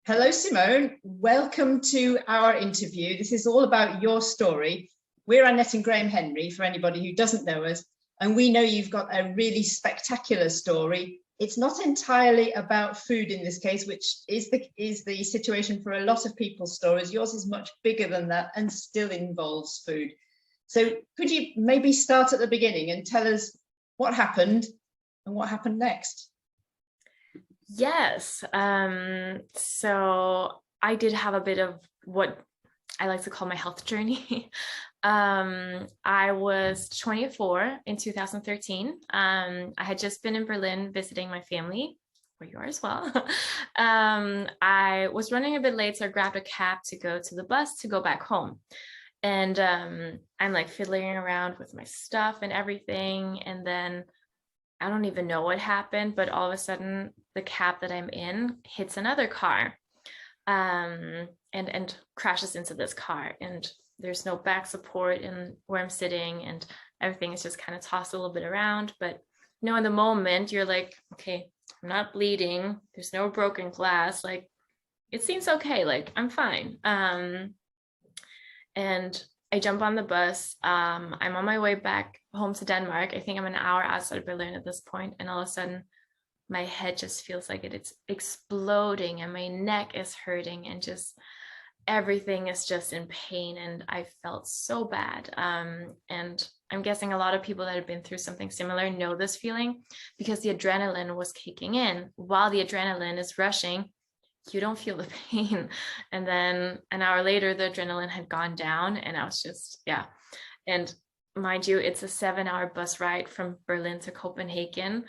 Hello, Simone. Welcome to our interview. This is all about your story. We're Annette and Graham Henry, for anybody who doesn't know us, and we know you've got a really spectacular story. It's not entirely about food in this case, which is the situation for a lot of people's stories. Yours is much bigger than that and still involves food. So could you maybe start at the beginning and tell us what happened and what happened next? Yes. So I did have a bit of what I like to call my health journey. I was 24 in 2013. I had just been in Berlin visiting my family, where you are as well. I was running a bit late, so I grabbed a cab to go to the bus to go back home. And I'm like fiddling around with my stuff and everything. And then I don't even know what happened, but all of a sudden the cab that I'm in hits another car and crashes into this car. And there's no back support in where I'm sitting, and everything is just kind of tossed a little bit around. But in the moment you're like, okay, I'm not bleeding. There's no broken glass. Like, it seems okay. Like, I'm fine. And I jump on the bus. I'm on my way back home to Denmark. I think I'm an hour outside of Berlin at this point, and all of a sudden my head just feels like it's exploding and my neck is hurting and just everything is just in pain, and I felt so bad. And I'm guessing a lot of people that have been through something similar know this feeling, because the adrenaline was kicking in. While the adrenaline is rushing, you don't feel the pain. And then an hour later, the adrenaline had gone down, and I was just, yeah. And mind you, it's a 7-hour bus ride from Berlin to Copenhagen.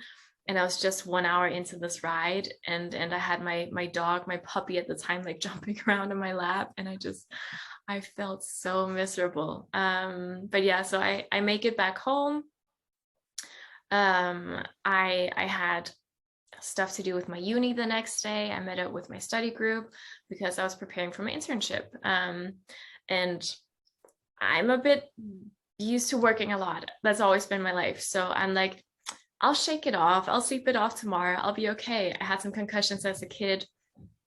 And I was just 1 hour into this ride, and I had my dog, my puppy at the time, like jumping around in my lap, and I felt so miserable. But yeah, so I make it back home. I had stuff to do with my uni the next day. I met up with my study group because I was preparing for my internship. And I'm a bit used to working a lot. That's always been my life. So I'm like, I'll shake it off. I'll sleep it off tomorrow. I'll be okay. I had some concussions as a kid.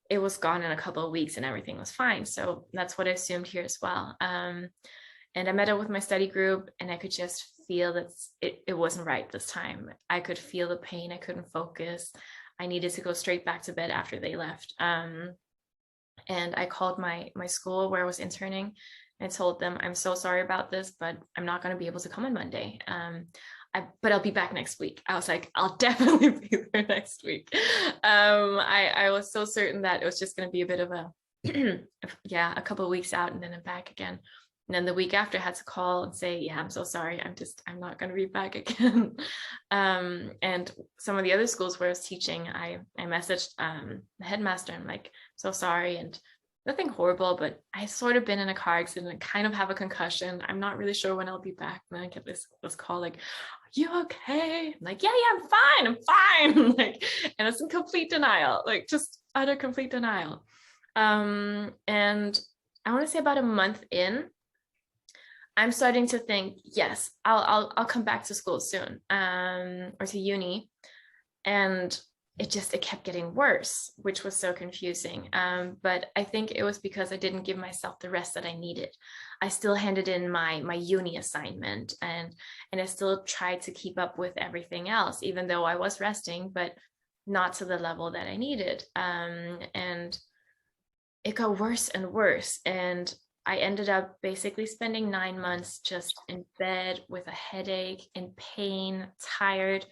It was gone in a couple of weeks and everything was fine. So that's what I assumed here as well. And I met up with my study group, and I could just feel that it wasn't right this time. I could feel the pain. I couldn't focus. I needed to go straight back to bed after they left. And I called my school where I was interning. I told them, I'm so sorry about this, but I'm not going to be able to come on Monday. But I'll be back next week. I was like, I'll definitely be there next week. I was so certain that it was just going to be a bit of a, a couple of weeks out, and then I'm back again. And then the week after I had to call and say, yeah, I'm so sorry. I'm not going to be back again. And some of the other schools where I was teaching, I messaged the headmaster. I'm like, so sorry. And nothing horrible, but I sort of been in a car accident and kind of have a concussion. I'm not really sure when I'll be back. And then I get this call like, are you okay? I'm like, yeah, I'm fine. Like, and it's in complete denial, like just utter complete denial. And I want to say about a month in, I'm starting to think, yes, I'll come back to school soon, or to uni. And it kept getting worse, which was so confusing. But I think it was because I didn't give myself the rest that I needed. I still handed in my uni assignment, and I still tried to keep up with everything else, even though I was resting, but not to the level that I needed. And it got worse and worse. And I ended up basically spending 9 months just in bed with a headache, in pain, tired.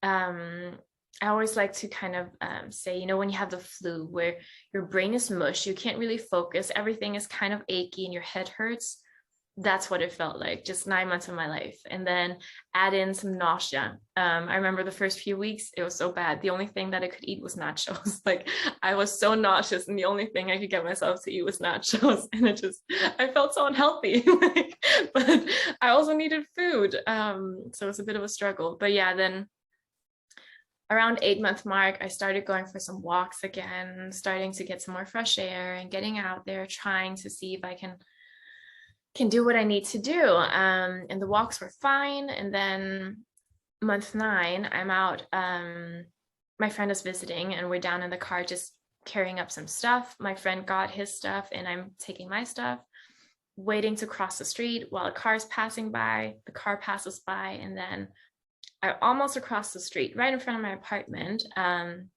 I always like to kind of say, when you have the flu, where your brain is mush, you can't really focus, everything is kind of achy and your head hurts. That's what it felt like, just 9 months of my life. And then add in some nausea. I remember the first few weeks, it was so bad. The only thing that I could eat was nachos. Like, I was so nauseous, and the only thing I could get myself to eat was nachos. And I felt so unhealthy. But I also needed food. So it's a bit of a struggle. But yeah, then around 8-month mark, I started going for some walks again, starting to get some more fresh air and getting out there, trying to see if I can do what I need to do. And the walks were fine. And then month 9, I'm out. My friend is visiting, and we're down in the car just carrying up some stuff. My friend got his stuff and I'm taking my stuff, waiting to cross the street while a car is passing by. The car passes by, and then I almost across the street right in front of my apartment. And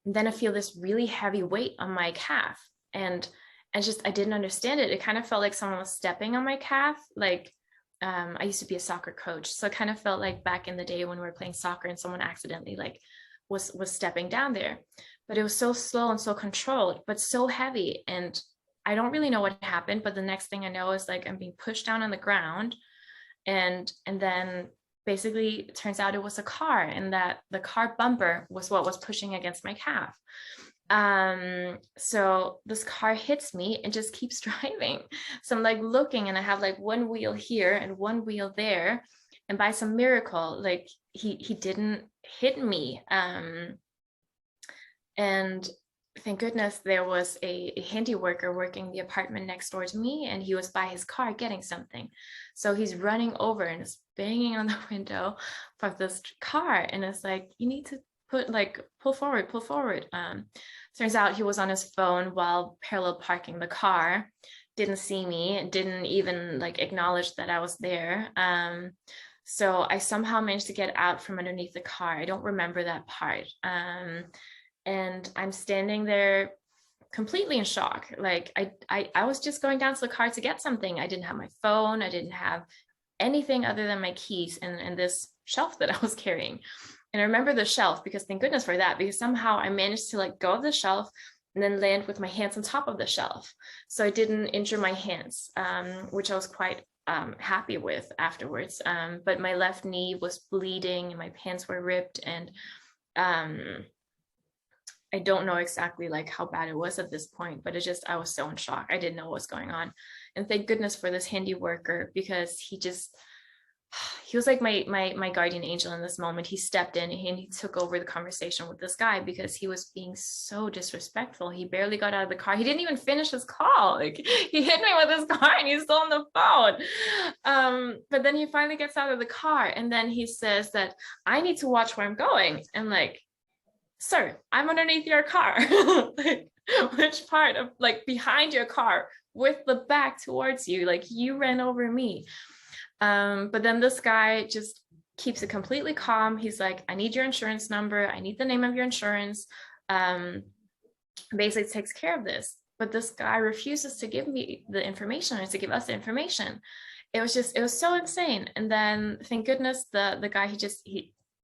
then I feel this really heavy weight on my calf, and just I didn't understand it. It kind of felt like someone was stepping on my calf. Like I used to be a soccer coach, so it kind of felt like back in the day when we were playing soccer and someone accidentally like was stepping down there. But it was so slow and so controlled, but so heavy. And I don't really know what happened, but the next thing I know is like I'm being pushed down on the ground, and then basically it turns out it was a car, and that the car bumper was what was pushing against my calf. So this car hits me and just keeps driving. So I'm like looking, and I have like one wheel here and one wheel there, and by some miracle, like he didn't hit me. And thank goodness there was a handy worker working the apartment next door to me, and he was by his car getting something. So he's running over and is banging on the window of this car, and it's like, you need to pull forward. Turns out he was on his phone while parallel parking the car, didn't see me, didn't even like acknowledge that I was there. So I somehow managed to get out from underneath the car. I don't remember that part. And I'm standing there completely in shock. Like I was just going down to the car to get something. I didn't have my phone. I didn't have anything other than my keys and this shelf that I was carrying. And I remember the shelf because thank goodness for that, because somehow I managed to like go of the shelf and then land with my hands on top of the shelf. So I didn't injure my hands, which I was quite happy with afterwards. But my left knee was bleeding and my pants were ripped, and I don't know exactly like how bad it was at this point, but I was so in shock. I didn't know what was going on. And thank goodness for this handy worker, because he was like my guardian angel in this moment. He stepped in and he took over the conversation with this guy because he was being so disrespectful. He barely got out of the car. He didn't even finish his call. Like he hit me with his car and he's still on the phone. But then he finally gets out of the car, and then he says that I need to watch where I'm going. And like, sir, I'm underneath your car. Like, which part of like behind your car with the back towards you? Like you ran over me. But then this guy just keeps it completely calm. He's like, I need your insurance number. I need the name of your insurance. Basically takes care of this. But this guy refuses to give me the information, or to give us the information. It was so insane. And then thank goodness the guy,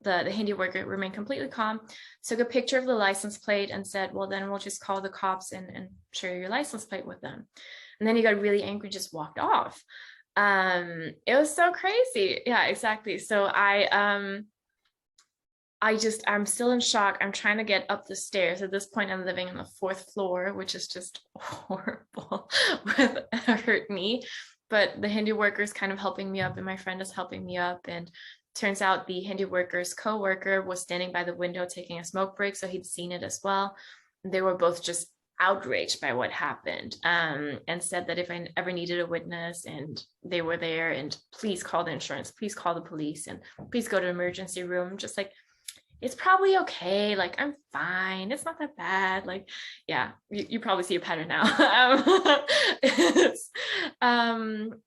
the handy worker remained completely calm, took a picture of the license plate and said, well, then we'll just call the cops and share your license plate with them. And then he got really angry, just walked off. It was so crazy. Yeah, exactly. So I'm still in shock. I'm trying to get up the stairs. At this point, I'm living on the 4th floor, which is just horrible with a hurt knee. But the handy worker is kind of helping me up, and my friend is helping me up. And turns out the handy worker's co-worker was standing by the window taking a smoke break, so he'd seen it as well. They were both just outraged by what happened, and said that if I ever needed a witness and they were there, and please call the insurance, please call the police, and please go to the emergency room. Just like, it's probably okay. Like, I'm fine. It's not that bad. Like, yeah, you probably see a pattern now.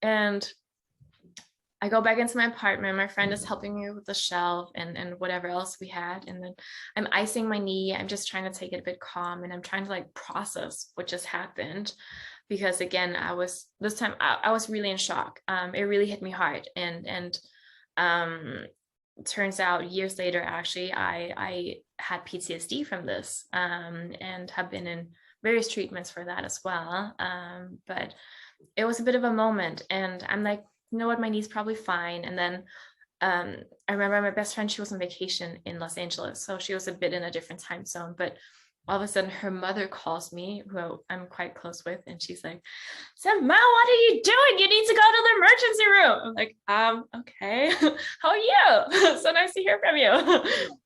And I go back into my apartment. My friend is helping me with the shelf and whatever else we had. And then I'm icing my knee. I'm just trying to take it a bit calm. And I'm trying to like process what just happened. Because again, I was really in shock. It really hit me hard. And turns out years later, actually, I had PTSD from this, and have been in various treatments for that as well. But it was a bit of a moment, and I'm like, you know what, my knee's probably fine. And then I remember my best friend, she was on vacation in Los Angeles, so she was a bit in a different time zone, but all of a sudden her mother calls me, who I'm quite close with, and she's like, Simone, what are you doing? You need to go to the emergency room. I'm like, okay. How are you? So nice to hear from you.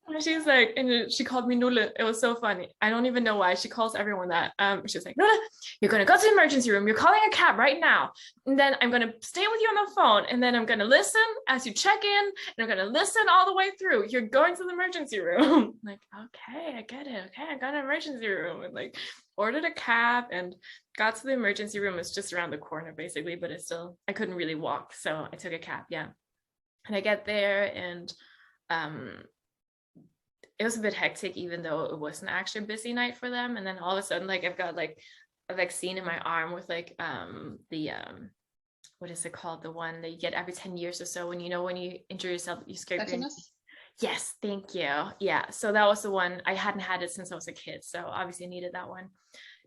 And she's like, and she called me Nulle. It was so funny. I don't even know why she calls everyone that. She's like, Nulle, you're going to go to the emergency room. You're calling a cab right now. And then I'm going to stay with you on the phone. And then I'm going to listen as you check in. And I'm going to listen all the way through. You're going to the emergency room. I'm like, okay, I get it. Okay, I'm going to emergency room, and like ordered a cab and got to the emergency room. It's just around the corner basically, but it's still, I couldn't really walk, so I took a cab. Yeah. And I get there, and it was a bit hectic, even though it wasn't actually a busy night for them. And then all of a sudden, like, I've got like a vaccine in my arm with like the what is it called, the one that you get every 10 years or so, when when you injure yourself, you scrape your... Yes, thank you. Yeah, so that was the one. I hadn't had it since I was a kid, so obviously I needed that one.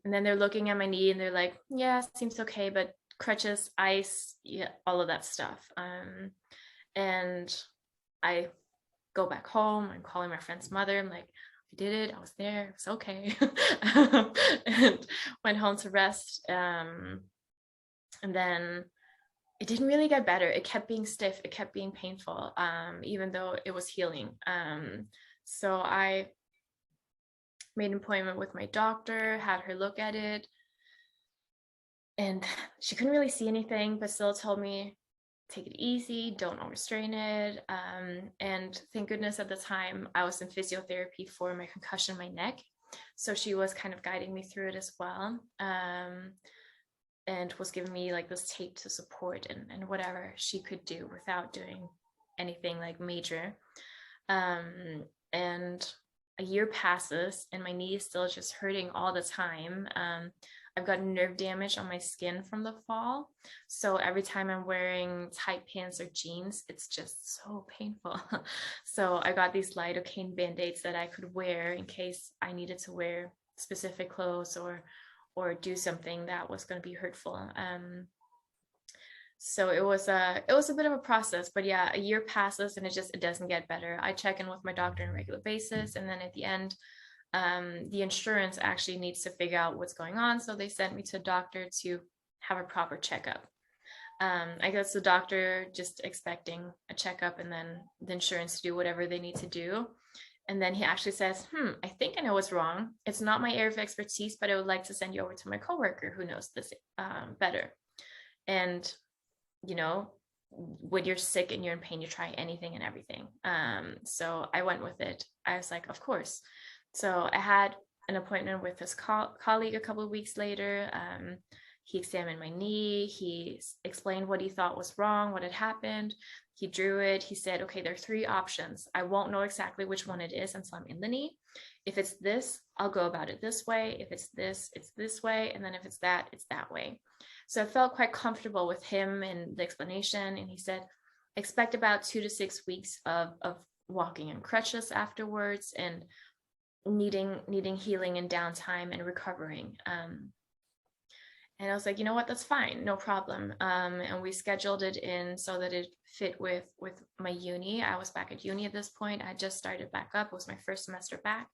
And then they're looking at my knee and they're like, yeah, seems okay, but crutches, ice, yeah, all of that stuff. And I go back home. I'm calling my friend's mother. I'm like, I did it. I was there. It's okay. And went home to rest. And then it didn't really get better. It kept being stiff. It kept being painful, even though it was healing. So I made an appointment with my doctor, had her look at it, and she couldn't really see anything, but still told me, take it easy, don't overstrain it. And thank goodness at the time I was in physiotherapy for my concussion in my neck. So she was kind of guiding me through it as well. And was giving me like this tape to support and whatever she could do without doing anything like major. And a year passes and my knee is still just hurting all the time. I've got nerve damage on my skin from the fall. So every time I'm wearing tight pants or jeans, it's just so painful. So I got these lidocaine band-aids that I could wear in case I needed to wear specific clothes or do something that was going to be hurtful. So it was a bit of a process, but yeah, a year passes and it doesn't get better. I check in with my doctor on a regular basis, and then at the end, the insurance actually needs to figure out what's going on. So they sent me to a doctor to have a proper checkup. I guess the doctor just expecting a checkup and then the insurance to do whatever they need to do. And then he actually says, I think I know what's wrong. It's not my area of expertise, but I would like to send you over to my coworker who knows this better. And, when you're sick and you're in pain, you try anything and everything. So I went with it. I was like, of course. So I had an appointment with his colleague a couple of weeks later. He examined my knee. He explained what he thought was wrong, what had happened. He drew it. He said, okay, there are 3 options. I won't know exactly which one it is until I'm in the knee. If it's this, I'll go about it this way. If it's this way. And then if it's that way. So I felt quite comfortable with him and the explanation. And he said, expect about 2 to 6 weeks of walking in crutches afterwards and needing healing and downtime and recovering. And I was like, you know what, that's fine, no problem. And we scheduled it in so that it fit with my uni. I was back at uni at this point. I just started back up. It was my first semester back.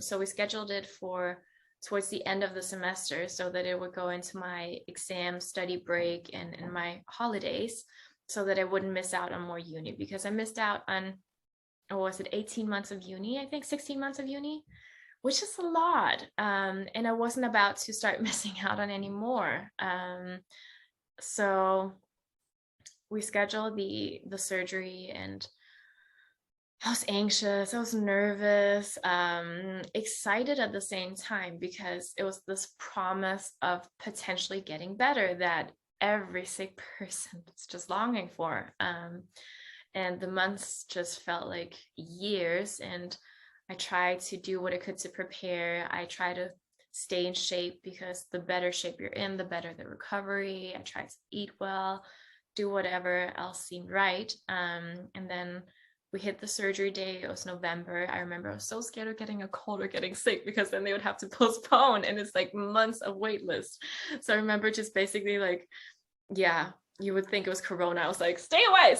So we scheduled it for towards the end of the semester so that it would go into my exam study break and my holidays, so that I wouldn't miss out on more uni, because I missed out on, or was it 18 months of uni? I think 16 months of uni, which is a lot. And I wasn't about to start missing out on any more. So we scheduled the surgery, and I was anxious, I was nervous, excited at the same time, because it was this promise of potentially getting better that every sick person is just longing for. And the months just felt like years, and I tried to do what I could to prepare. I try to stay in shape, because the better shape you're in, the better the recovery. I tried to eat well, do whatever else seemed right. And then we hit the surgery day. It was November. I remember I was so scared of getting a cold or getting sick, because then they would have to postpone, and it's like months of wait list. So I remember just basically like, yeah, you would think it was Corona. I was like, stay away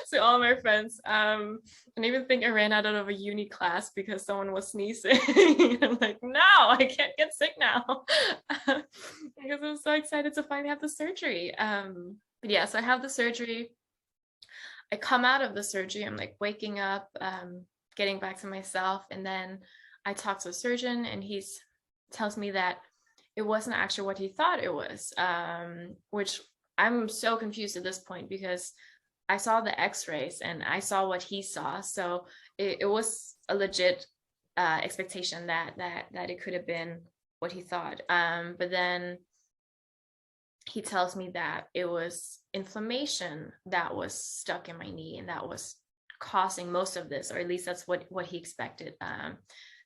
to all my friends. And I even think I ran out of a uni class because someone was sneezing. I'm like, no, I can't get sick now. Because I'm so excited to finally have the surgery. But yeah, so I have the surgery. I come out of the surgery, I'm like waking up, getting back to myself. And then I talk to a surgeon, and he tells me that it wasn't actually what he thought it was, which I'm so confused at this point, because I saw the x-rays and I saw what he saw. So it was a legit expectation that it could have been what he thought. But then he tells me that it was inflammation that was stuck in my knee and that was causing most of this, or at least that's what he expected.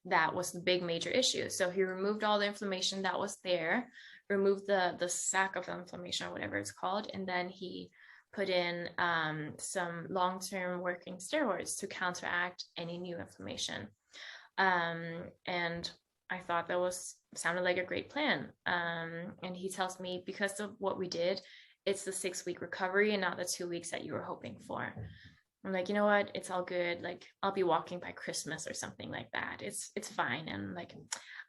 That was the big major issue. So he removed all the inflammation that was there, removed the sac of inflammation or whatever it's called, and then he put in some long-term working steroids to counteract any new inflammation. And I thought that sounded like a great plan. And he tells me, because of what we did, it's the 6-week recovery and not the 2 weeks that you were hoping for. I'm like, you know what? It's all good. Like, I'll be walking by Christmas or something like that. It's fine. And like,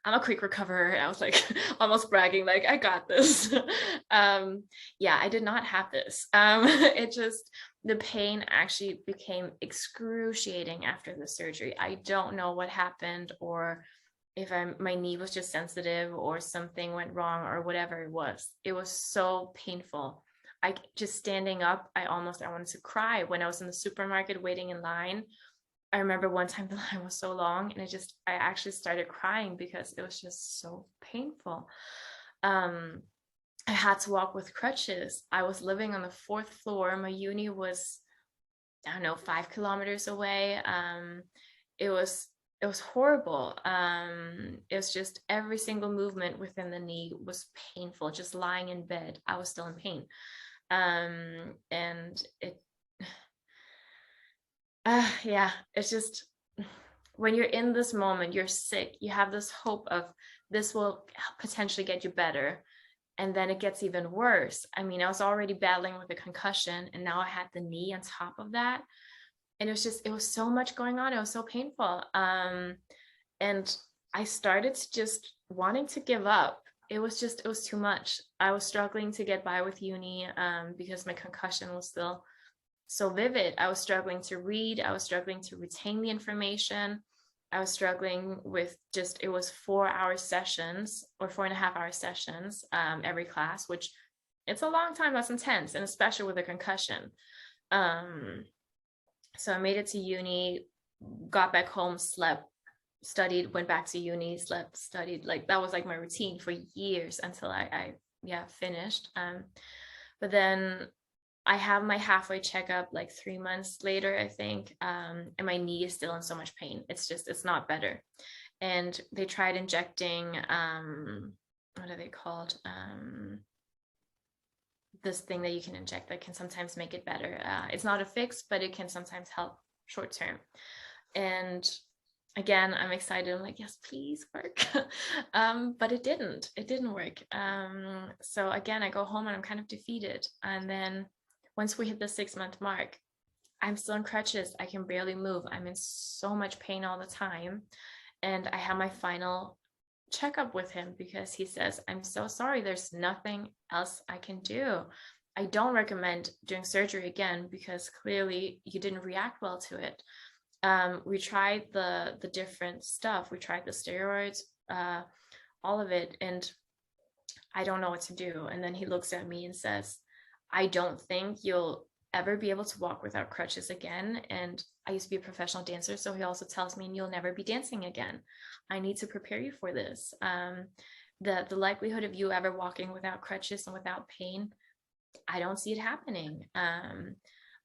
I'm a quick recoverer. I was like almost bragging, like, I got this. Yeah, I did not have this. It just, the pain actually became excruciating after the surgery. I don't know what happened, or if my knee was just sensitive or something went wrong or whatever it was. It was so painful. I just standing up, I wanted to cry when I was in the supermarket waiting in line. I remember one time the line was so long and I actually started crying because it was just so painful. I had to walk with crutches. I was living on the 4th floor. My uni was, I don't know, 5 kilometers away. It was horrible. It was just every single movement within the knee was painful. Just lying in bed, I was still in pain. And yeah, it's just, when you're in this moment, you're sick, you have this hope of this will potentially get you better, and then it gets even worse. I mean, I was already battling with a concussion, and now I had the knee on top of that, and it was so much going on. It was so painful. And I started to just wanting to give up. It was too much. I was struggling to get by with uni because my concussion was still so vivid. I was struggling to read. I was struggling to retain the information. I was struggling with it was 4-hour sessions or 4.5-hour sessions every class, which it's a long time. That's intense, and especially with a concussion. So I made it to uni, got back home, slept, studied, went back to uni, slept, studied. Like, that was like my routine for years until I finished. But then I have my halfway checkup like 3 months later, I think, and my knee is still in so much pain. It's not better. And they tried injecting, what are they called? This thing that you can inject that can sometimes make it better. It's not a fix, but it can sometimes help short term. And again, I'm excited. I'm like, yes, please work. But it didn't work. So again, I go home and I'm kind of defeated. And then once we hit the 6-month mark, I'm still in crutches. I can barely move. I'm in so much pain all the time. And I have my final checkup with him because he says, I'm so sorry, there's nothing else I can do. I don't recommend doing surgery again because clearly you didn't react well to it. We tried the different stuff. We tried the steroids, all of it, and I don't know what to do. And then he looks at me and says, I don't think you'll ever be able to walk without crutches again. And I used to be a professional dancer, so he also tells me, and you'll never be dancing again. I need to prepare you for this. The likelihood of you ever walking without crutches and without pain, I don't see it happening.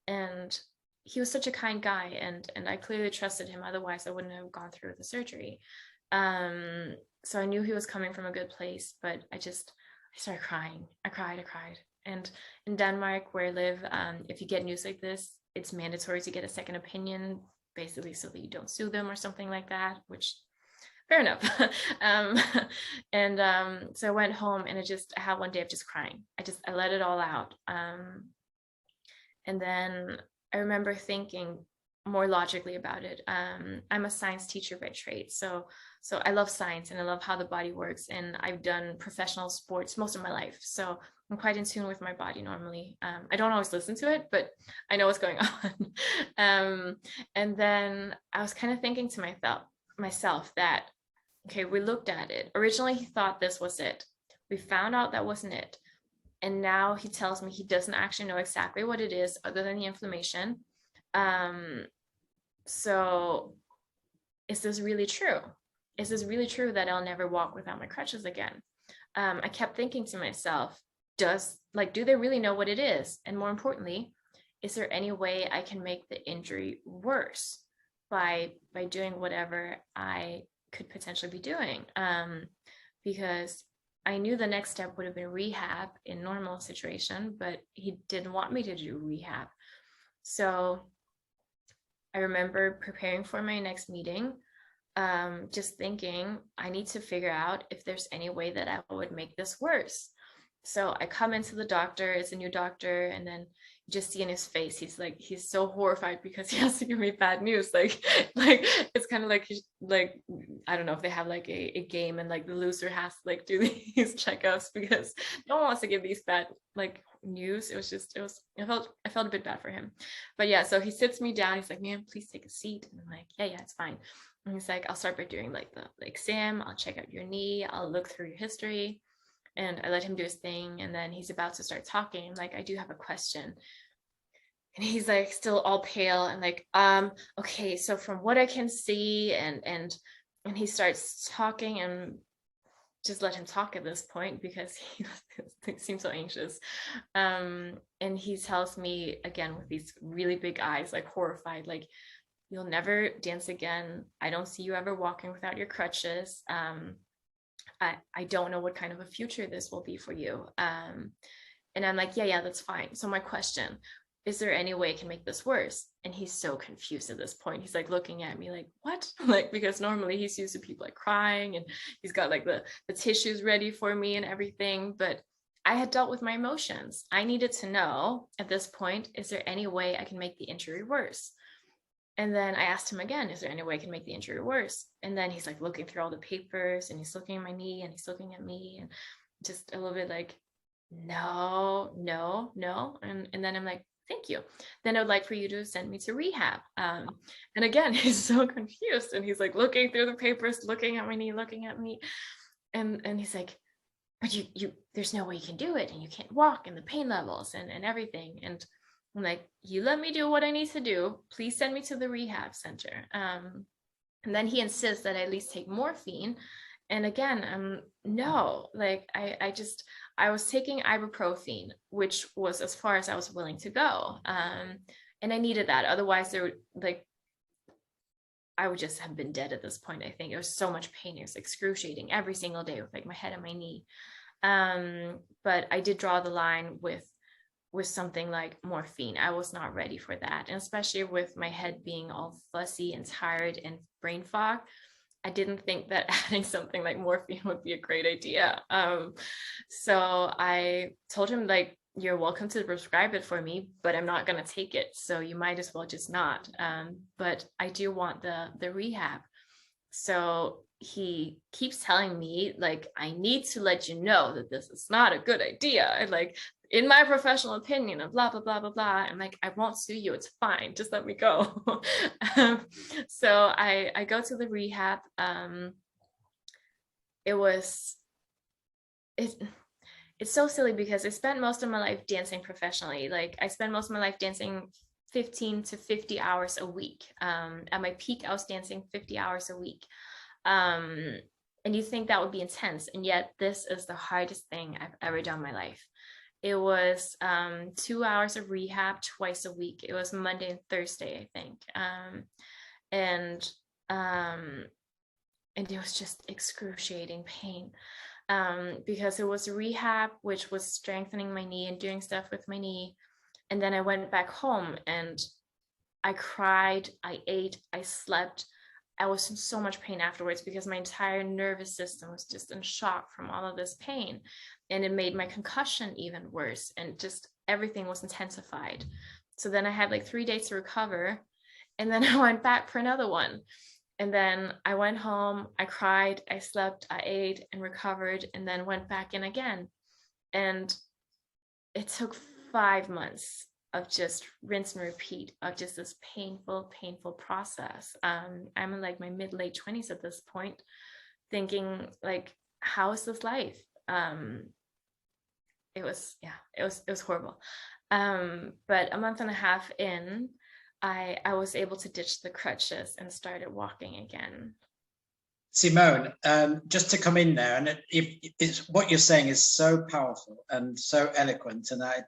And he was such a kind guy, and I clearly trusted him. Otherwise, I wouldn't have gone through with the surgery. So I knew he was coming from a good place, but I started crying. I cried. And in Denmark, where I live, if you get news like this, it's mandatory to get a second opinion, basically so that you don't sue them or something like that, which, fair enough. So I went home and I had one day of just crying. I let it all out. And then I remember thinking more logically about it. I'm a science teacher by trade, so I love science and I love how the body works, and I've done professional sports most of my life, so I'm quite in tune with my body normally. I don't always listen to it, but I know what's going on. And then I was kind of thinking to myself that, okay, we looked at it. Originally, he thought this was it. We found out that wasn't it. And now he tells me he doesn't actually know exactly what it is other than the inflammation. So is this really true? Is this really true that I'll never walk without my crutches again? I kept thinking to myself, do they really know what it is? And more importantly, is there any way I can make the injury worse by doing whatever I could potentially be doing? Because I knew the next step would have been rehab in normal situation, but he didn't want me to do rehab. So I remember preparing for my next meeting, just thinking I need to figure out if there's any way that I would make this worse. So I come into the doctor, it's a new doctor, and then you just see in his face, he's so horrified because he has to give me bad news. Like it's kind of like I don't know if they have like a game and like the loser has to like do these checkups because no one wants to give these bad like news. I felt a bit bad for him. But yeah, so he sits me down, he's like, ma'am, please take a seat. And I'm like, yeah, it's fine. And he's like, I'll start by doing like the exam, I'll check out your knee, I'll look through your history. And I let him do his thing. And then he's about to start talking. I'm like, I do have a question. And he's like still all pale and like, okay, so from what I can see, and he starts talking, and just let him talk at this point because he seems so anxious. And he tells me again with these really big eyes, like horrified, like, you'll never dance again. I don't see you ever walking without your crutches. I don't know what kind of a future this will be for you. And I'm like, yeah, that's fine. So my question, is there any way I can make this worse? And he's so confused at this point. He's like looking at me like, what? Like, because normally he's used to people like crying, and he's got like the tissues ready for me and everything. But I had dealt with my emotions. I needed to know at this point, is there any way I can make the injury worse? And then I asked him again, is there any way I can make the injury worse? And then he's like looking through all the papers, and he's looking at my knee, and he's looking at me, and just a little bit like, no. And then I'm like, thank you. Then I would like for you to send me to rehab. And again, he's so confused, and he's like looking through the papers, looking at my knee, looking at me. And he's like, but you there's no way you can do it, and you can't walk, and the pain levels and everything. And I'm like, you let me do what I need to do. Please send me to the rehab center. And then he insists that I at least take morphine. And again, no, like I was taking ibuprofen, which was as far as I was willing to go. And I needed that. Otherwise, I would just have been dead at this point. I think it was so much pain. It was excruciating every single day with like my head and my knee. But I did draw the line with something like morphine. I was not ready for that. And especially with my head being all fuzzy and tired and brain fog, I didn't think that adding something like morphine would be a great idea. So I told him, like, you're welcome to prescribe it for me, but I'm not going to take it. So you might as well just not. But I do want the rehab. So he keeps telling me, like, I need to let you know that this is not a good idea. Like, in my professional opinion, and blah, blah, blah, blah, blah. I'm like, I won't sue you. It's fine. Just let me go. So I go to the rehab. It's so silly because I spent most of my life dancing professionally. Like, I spent most of my life dancing 15 to 50 hours a week. At my peak, I was dancing 50 hours a week. And you think that would be intense. And yet this is the hardest thing I've ever done in my life. It was 2 hours of rehab twice a week. It was Monday and Thursday, I think. And it was just excruciating pain. Because it was rehab, which was strengthening my knee and doing stuff with my knee. And then I went back home and I cried, I ate, I slept. I was in so much pain afterwards because my entire nervous system was just in shock from all of this pain. And it made my concussion even worse. And just everything was intensified. So then I had like 3 days to recover. And then I went back for another one. And then I went home, I cried, I slept, I ate and recovered, and then went back in again. And it took 5 months of just rinse and repeat of just this painful process. I'm in like my mid-late 20s at this point, thinking like, how is this life? it was horrible. But a month and a half in, I was able to ditch the crutches and started walking again. Simone, just to come in there, and it's what you're saying is so powerful and so eloquent, and I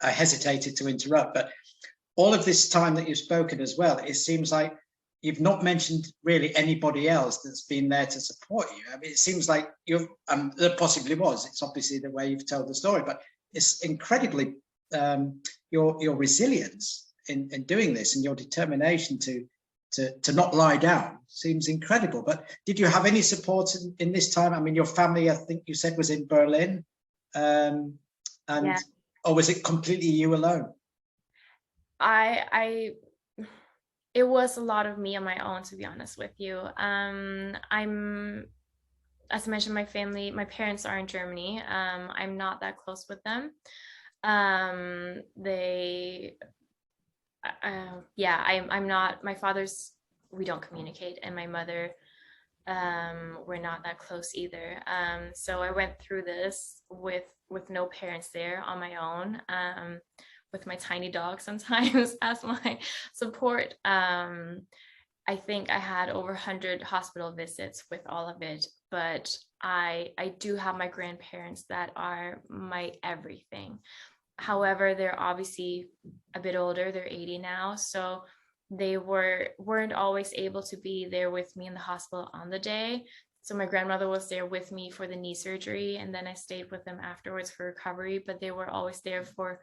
hesitated to interrupt, but all of this time that you've spoken as well, it seems like you've not mentioned really anybody else that's been there to support you. I mean, it seems like you've, there possibly was. It's obviously the way you've told the story, but it's incredibly your resilience in doing this and your determination to not lie down seems incredible. But did you have any support in this time? I mean, your family, I think you said, was in Berlin, or was it completely you alone? It was a lot of me on my own, to be honest with you. As I mentioned, my parents are in Germany. I'm not that close with them. I'm not, my father's, we don't communicate, and my mother, we're not that close either. So I went through this with no parents there, on my own, with my tiny dog sometimes as my support. I think I had over 100 hospital visits with all of it, but I do have my grandparents that are my everything. However, they're obviously a bit older. They're 80 now, so they weren't always able to be there with me in the hospital on the day. So my grandmother was there with me for the knee surgery, and then I stayed with them afterwards for recovery, but they were always there for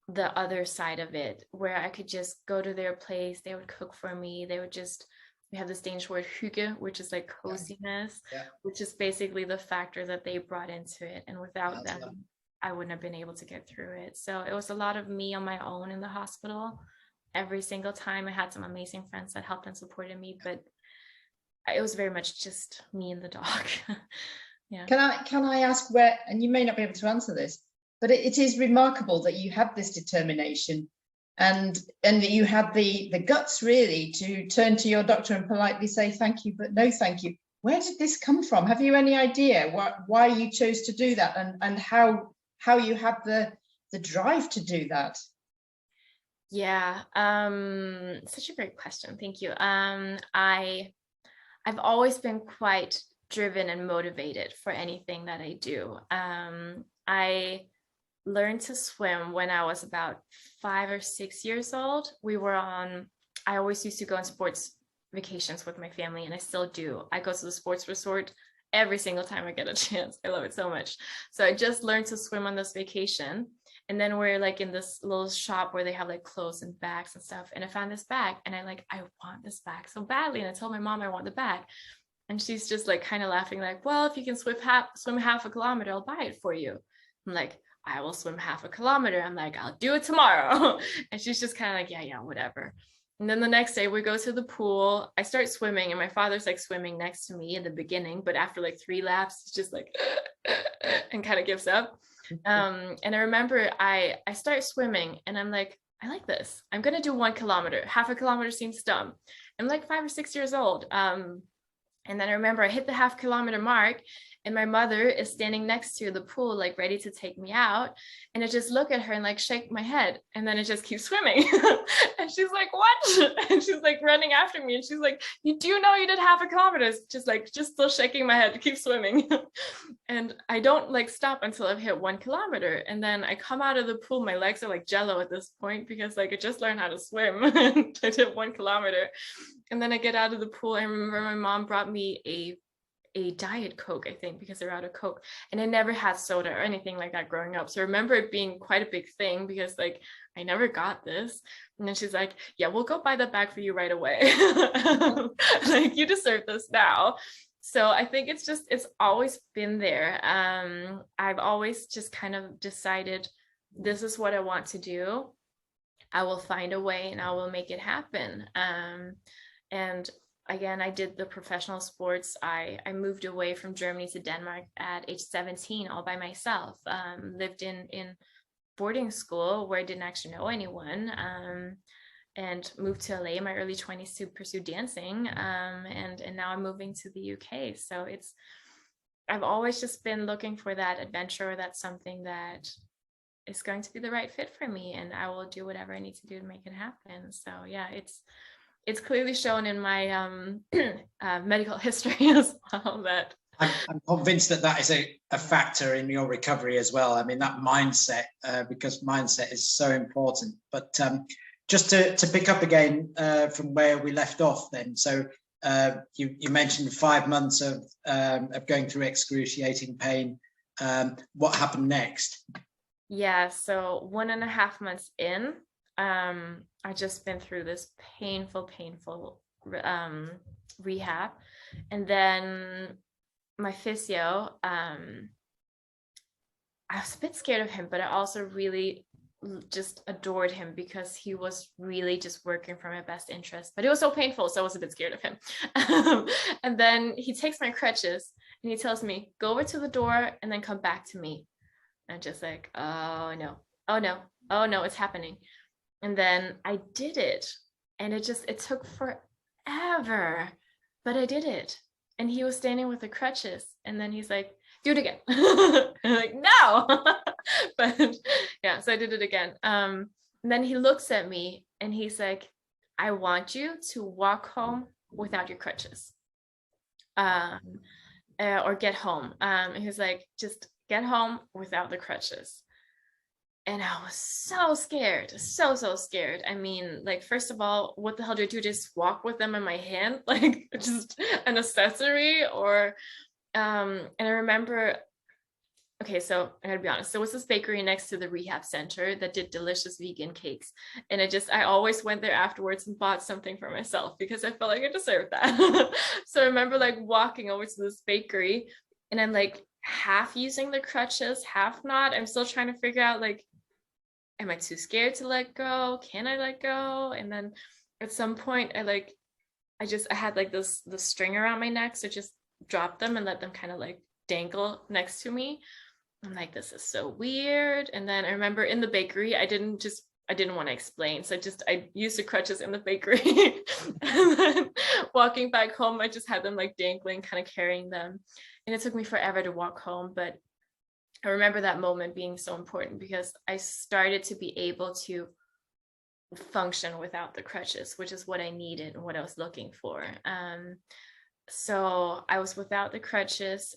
the other side of it, where I could just go to their place. They would cook for me. We have this Danish word hygge, which is like coziness, which is basically the factor that they brought into it. And without them, I wouldn't have been able to get through it. So it was a lot of me on my own in the hospital. Every single time, I had some amazing friends that helped and supported me, but it was very much just me and the dog. Yeah. Can I ask where, and you may not be able to answer this, but it is remarkable that you have this determination and that you had the guts really to turn to your doctor and politely say thank you, but no thank you. Where did this come from? Have you any idea why you chose to do that, and how you had the drive to do that? Yeah, such a great question. Thank you. I've always been quite driven and motivated for anything that I do. I learned to swim when I was about 5 or 6 years old. I always used to go on sports vacations with my family, and I still do. I go to the sports resort every single time I get a chance. I love it so much. So I just learned to swim on this vacation. And then we're like in this little shop where they have like clothes and bags and stuff. And I found this bag, and I want this bag so badly. And I told my mom I want the bag. And she's just like kind of laughing, like, well, if you can swim half a kilometer, I'll buy it for you. I'm like, I will swim half a kilometer. I'm like, I'll do it tomorrow. And she's just kind of like, yeah, whatever. And then the next day we go to the pool. I start swimming, and my father's like swimming next to me in the beginning, but after like 3 laps, it's just like, and kind of gives up. And I remember I start swimming, and I'm like, I like this. I'm going to do 1 kilometer. Half a kilometer seems dumb. I'm like 5 or 6 years old. And then I remember I hit the half kilometer mark, and my mother is standing next to the pool, like ready to take me out. And I just look at her and like shake my head, and then it just keeps swimming. And she's like, what? And she's like running after me. And she's like, you do know you did half a kilometer? Just still shaking my head to keep swimming. And I don't like stop until I've hit 1 kilometer. And then I come out of the pool. My legs are like jello at this point, because like I just learned how to swim. And I did 1 kilometer. And then I get out of the pool. I remember my mom brought me a Diet Coke, I think, because they're out of Coke. And I never had soda or anything like that growing up. So I remember it being quite a big thing, because like I never got this. And then she's like, yeah, we'll go buy that bag for you right away. Like, you deserve this now. So I think it's always been there. I've always just kind of decided, this is what I want to do. I will find a way and I will make it happen. And again, I did the professional sports. I moved away from Germany to Denmark at age 17 all by myself. Lived in boarding school where I didn't actually know anyone, and moved to LA in my early 20s to pursue dancing. And now I'm moving to the UK. So I've always just been looking for that adventure. That's something that is going to be the right fit for me, and I will do whatever I need to do to make it happen. So yeah, it's clearly shown in my medical history as well. That I'm convinced that is a factor in your recovery as well. I mean, that mindset, because mindset is so important. But just to pick up again from where we left off then. So you mentioned 5 months of going through excruciating pain. What happened next? Yeah, so 1.5 months in, I just been through this painful rehab. And then my physio, I was a bit scared of him, but I also really just adored him because he was really just working for my best interest. But it was so painful, so I was a bit scared of him. And then he takes my crutches and he tells me, go over to the door and then come back to me. And I'm just like, oh no, it's happening. And then I did it, and it took forever, but I did it. And he was standing with the crutches, and then he's like, do it again. I'm like, no. But yeah, so I did it again. And then he looks at me and he's like, I want you to walk home without your crutches, or get home. And he's like, just get home without the crutches. And I was so scared, so scared. I mean, like, first of all, what the hell do I do? Just walk with them in my hand, like just an accessory? Or and I remember, okay, so I gotta be honest, there was this bakery next to the rehab center that did delicious vegan cakes, and I always went there afterwards and bought something for myself because I felt like I deserved that. So I remember like walking over to this bakery, and I'm like half using the crutches, half not. I'm still trying to figure out, like, am I too scared to let go? Can I let go? And then at some point I had like the string around my neck, so just dropped them and let them kind of like dangle next to me. I'm like, this is so weird. And then I remember in the bakery, I didn't want to explain, so I used the crutches in the bakery. And then walking back home, I just had them like dangling, kind of carrying them, and it took me forever to walk home. But I remember that moment being so important because I started to be able to function without the crutches, which is what I needed and what I was looking for. So I was without the crutches,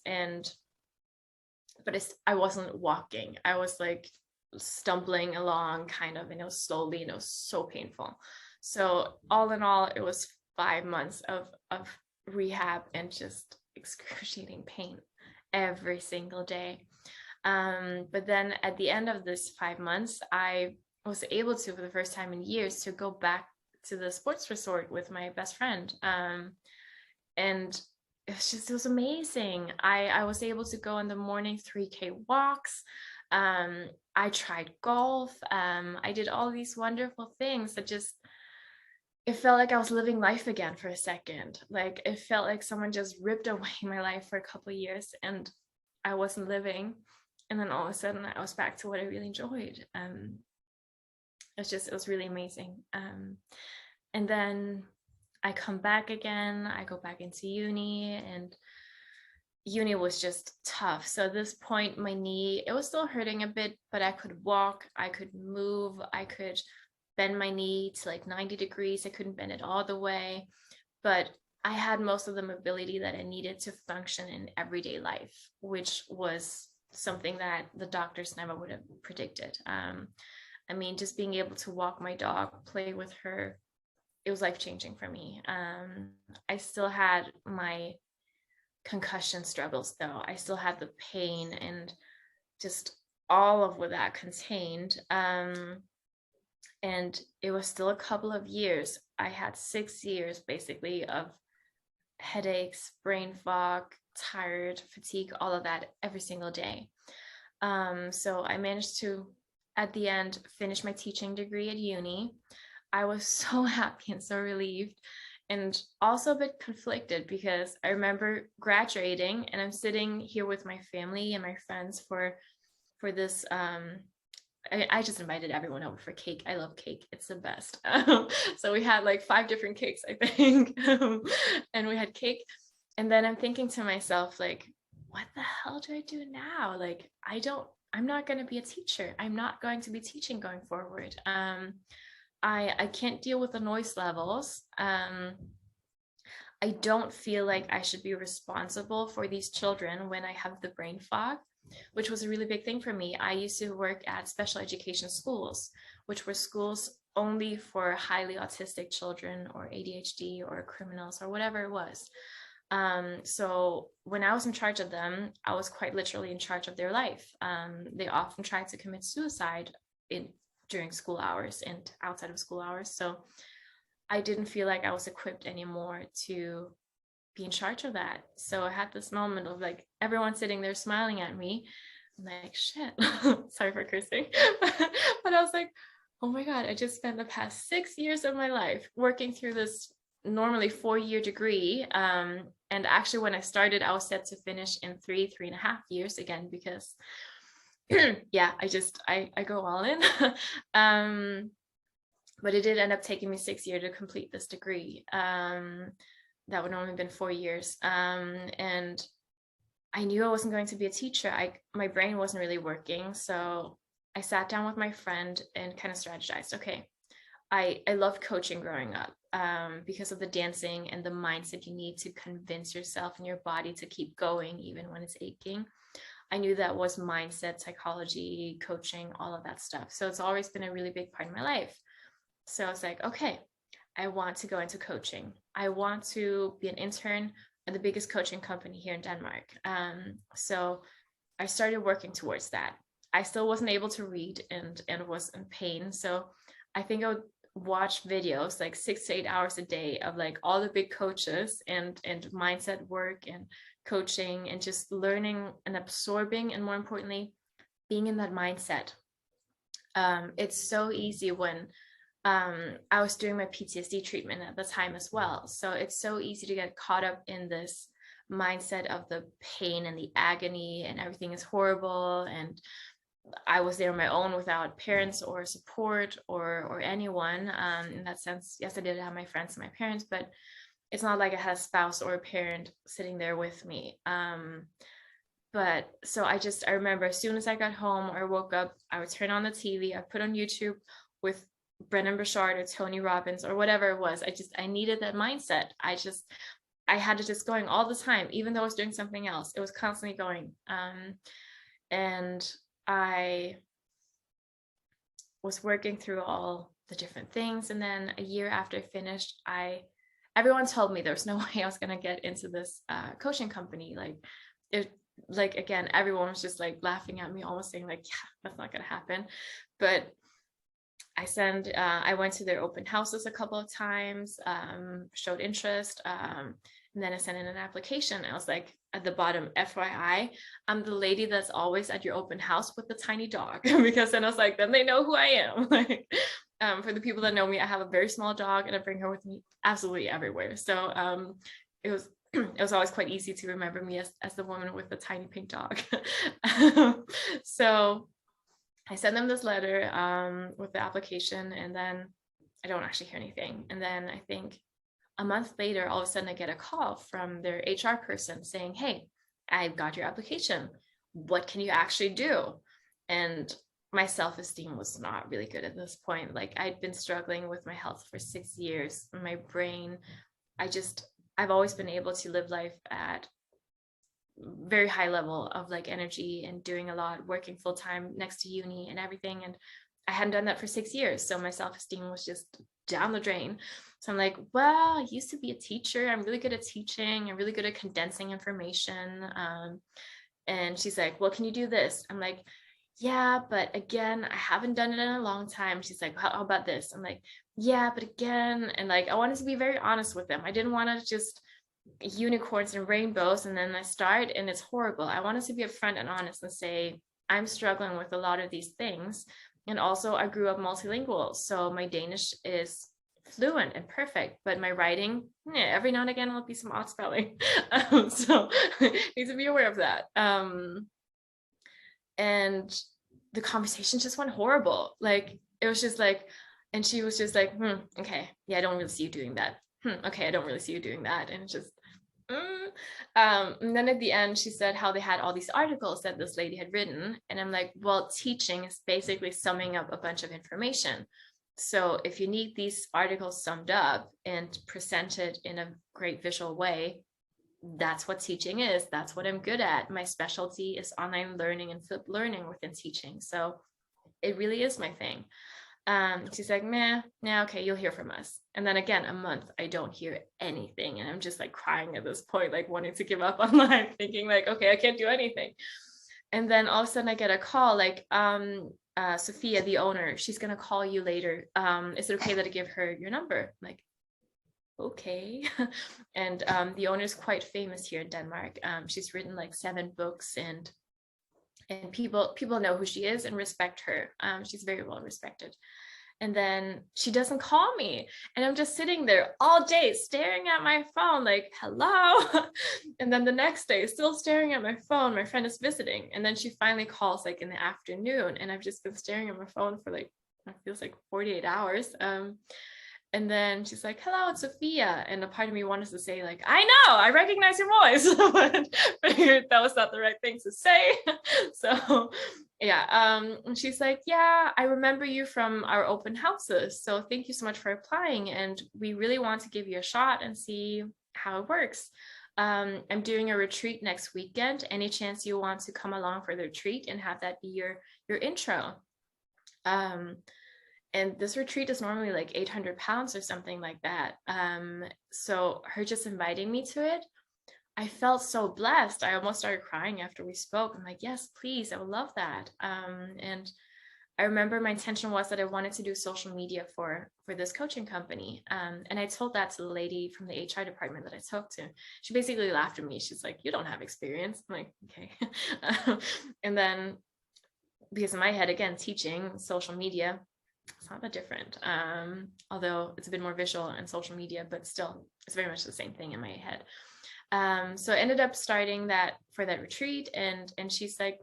but I wasn't walking. I was like stumbling along kind of, and it was slowly, and it was so painful. So all in all, it was 5 months of rehab and just excruciating pain every single day. But then at the end of this 5 months, I was able to, for the first time in years, to go back to the sports resort with my best friend. And it was amazing. I was able to go in the morning 3K walks. I tried golf. I did all these wonderful things that it felt like I was living life again for a second. Like, it felt like someone just ripped away my life for a couple of years and I wasn't living. And then all of a sudden I was back to what I really enjoyed. It was really amazing. And then I come back again, I go back into uni, and uni was just tough. So at this point, my knee, it was still hurting a bit, but I could walk, I could move, I could bend my knee to like 90 degrees. I couldn't bend it all the way, but I had most of the mobility that I needed to function in everyday life, which was something that the doctors never would have predicted. I mean, just being able to walk my dog, play with her, it was life-changing for me. I still had my concussion struggles though. I still had the pain and just all of what that contained. And it was still a couple of years. I had 6 years basically of headaches, brain fog, tired, fatigue, all of that every single day. So I managed to, at the end, finish my teaching degree at uni. I was so happy and so relieved, and also a bit conflicted because I remember graduating and I'm sitting here with my family and my friends for this. I just invited everyone over for cake. I love cake. It's the best. So we had like 5 different cakes, I think. And we had cake. And then I'm thinking to myself, like, what the hell do I do now? Like, I'm not going to be a teacher. I'm not going to be teaching going forward. I can't deal with the noise levels. I don't feel like I should be responsible for these children when I have the brain fog, which was a really big thing for me. I used to work at special education schools, which were schools only for highly autistic children or ADHD or criminals or whatever it was. So when I was in charge of them, I was quite literally in charge of their life. They often tried to commit suicide during school hours and outside of school hours. So I didn't feel like I was equipped anymore to be in charge of that. So I had this moment of like everyone sitting there smiling at me. I'm like, shit, sorry for cursing. But I was like, oh my God, I just spent the past 6 years of my life working through this normally 4-year degree. And actually when I started, I was set to finish in 3.5 years again, because yeah, I go all in. But it did end up taking me 6 years to complete this degree. That would normally have been 4 years. And I knew I wasn't going to be a teacher. My brain wasn't really working. So I sat down with my friend and kind of strategized. Okay, I loved coaching growing up because of the dancing and the mindset you need to convince yourself and your body to keep going even when it's aching. I knew that was mindset, psychology, coaching, all of that stuff. So it's always been a really big part of my life. So I was like, okay, I want to go into coaching. I want to be an intern at the biggest coaching company here in Denmark. So I started working towards that. I still wasn't able to read and was in pain. So I think I would watch videos like 6 to 8 hours a day of like all the big coaches and mindset work and coaching and just learning and absorbing, and more importantly, being in that mindset. It's so easy when I was doing my PTSD treatment at the time as well. So it's so easy to get caught up in this mindset of the pain and the agony and everything is horrible. And I was there on my own without parents or support or anyone. In that sense, yes, I did have my friends and my parents, but it's not like I had a spouse or a parent sitting there with me. But so I remember as soon as I got home or woke up, I would turn on the TV, I put on YouTube with Brennan Burchard or Tony Robbins or whatever it was. I needed that mindset. I had it just going all the time, even though I was doing something else. It was constantly going. And I was working through all the different things. And then a year after I finished, everyone told me there was no way I was going to get into this coaching company. Again, everyone was just like laughing at me, almost saying like, yeah, that's not going to happen. But I went to their open houses a couple of times, showed interest, and then I sent in an application. I was like, at the bottom, FYI, I'm the lady that's always at your open house with the tiny dog, because then I was like, then they know who I am. For the people that know me, I have a very small dog and I bring her with me absolutely everywhere. So it was always quite easy to remember me as the woman with the tiny pink dog. So I sent them this letter with the application, and then I don't actually hear anything. And then I think a month later, all of a sudden I get a call from their HR person saying, hey, I got your application. What can you actually do? And my self-esteem was not really good at this point. Like, I'd been struggling with my health for 6 years. My brain, I've always been able to live life at very high level of like energy and doing a lot, working full time next to uni and everything. And I hadn't done that for 6 years. So my self-esteem was just down the drain. So I'm like, well, I used to be a teacher. I'm really good at teaching. I'm really good at condensing information. And she's like, well, can you do this? I'm like, yeah, but again, I haven't done it in a long time. She's like, how about this? I'm like, yeah, but again, and like, I wanted to be very honest with them. I didn't want to just unicorns and rainbows and then I start and it's horrible. I wanted to be upfront and honest and say, I'm struggling with a lot of these things. And also I grew up multilingual. So my Danish is fluent and perfect, but my writing, every now and again, will be some odd spelling. So need to be aware of that. And the conversation just went horrible. Like, it was just like, and she was just like, okay, yeah, I don't really see you doing that. Okay, I don't really see you doing that. And And then at the end, she said how they had all these articles that this lady had written. And I'm like, well, teaching is basically summing up a bunch of information. So if you need these articles summed up and presented in a great visual way, that's what teaching is. That's what I'm good at. My specialty is online learning and flipped learning within teaching. So it really is my thing. She's like, nah, okay, you'll hear from us. And then again, a month, I don't hear anything. And I'm just like crying at this point, like wanting to give up online, thinking like, okay, I can't do anything. And then all of a sudden I get a call like, Sophia, the owner, she's going to call you later. Is it okay that I give her your number? I'm like, okay. And the owner is quite famous here in Denmark. She's written like 7 books, and people know who she is and respect her. She's very well respected. And then she doesn't call me, and I'm just sitting there all day staring at my phone like, hello. And then the next day, still staring at my phone, my friend is visiting, and then she finally calls like in the afternoon, and I've just been staring at my phone for like, it feels like 48 hours. And then she's like, hello, it's Sophia. And a part of me wanted to say like, I know, I recognize your voice, but figured that was not the right thing to say. So yeah, and she's like, yeah, I remember you from our open houses. So thank you so much for applying. And we really want to give you a shot and see how it works. I'm doing a retreat next weekend. Any chance you want to come along for the retreat and have that be your intro? And this retreat is normally like 800 pounds or something like that. So her just inviting me to it, I felt so blessed. I almost started crying after we spoke. I'm like, yes, please, I would love that. And I remember my intention was that I wanted to do social media for this coaching company. And I told that to the lady from the HR department that I talked to. She basically laughed at me. She's like, you don't have experience. I'm like, okay. And then, because in my head, again, teaching social media, it's not that different, although it's a bit more visual in social media, but still it's very much the same thing in my head. So I ended up starting that for that retreat, and she's like,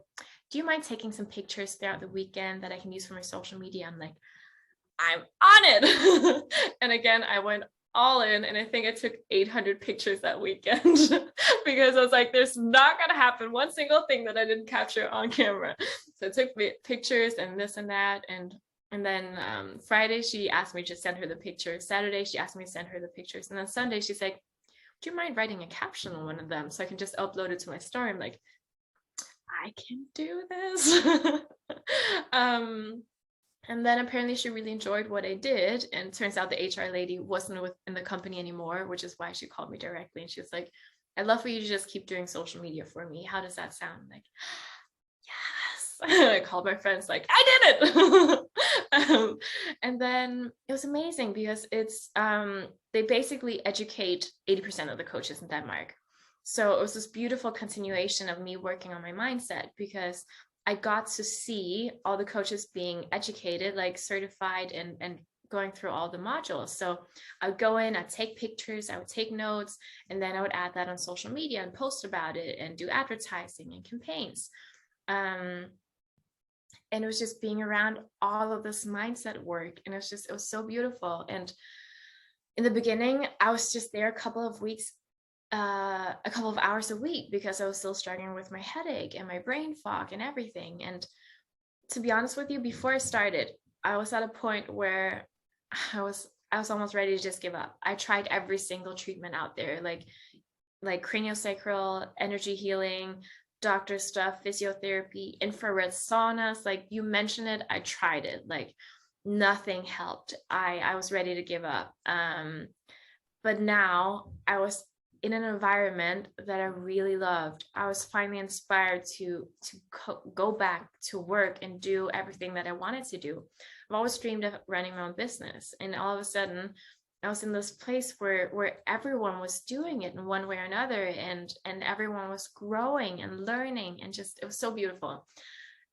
do you mind taking some pictures throughout the weekend that I can use for my social media? I'm like, I'm on it. And again, I went all in, and I think I took 800 pictures that weekend because I was like, there's not going to happen one single thing that I didn't capture on camera. So I took pictures and this and that, and then Friday, she asked me to send her the pictures. Saturday, she asked me to send her the pictures. And then Sunday, she's like, do you mind writing a caption on one of them so I can just upload it to my story? I'm like, I can do this. And then apparently she really enjoyed what I did. And turns out the HR lady wasn't in the company anymore, which is why she called me directly. And she was like, I'd love for you to just keep doing social media for me. How does that sound? I'm like, I called my friends like, I did it. And then it was amazing because it's they basically educate 80% of the coaches in Denmark. So it was this beautiful continuation of me working on my mindset, because I got to see all the coaches being educated, like certified and going through all the modules. So I would go in, I'd take pictures, I would take notes, and then I would add that on social media and post about it and do advertising and campaigns. And it was just being around all of this mindset work. And it was so beautiful. And in the beginning, I was just there a couple of hours a week, because I was still struggling with my headache and my brain fog and everything. And to be honest with you, before I started, I was at a point where I was almost ready to just give up. I tried every single treatment out there, like craniosacral, energy healing, doctor stuff, physiotherapy, infrared saunas. Like you mentioned it, I tried it. Like nothing helped. I was ready to give up. But now I was in an environment that I really loved. I was finally inspired to go back to work and do everything that I wanted to do. I've always dreamed of running my own business, and all of a sudden I was in this place where everyone was doing it in one way or another, and everyone was growing and learning, and just, it was so beautiful.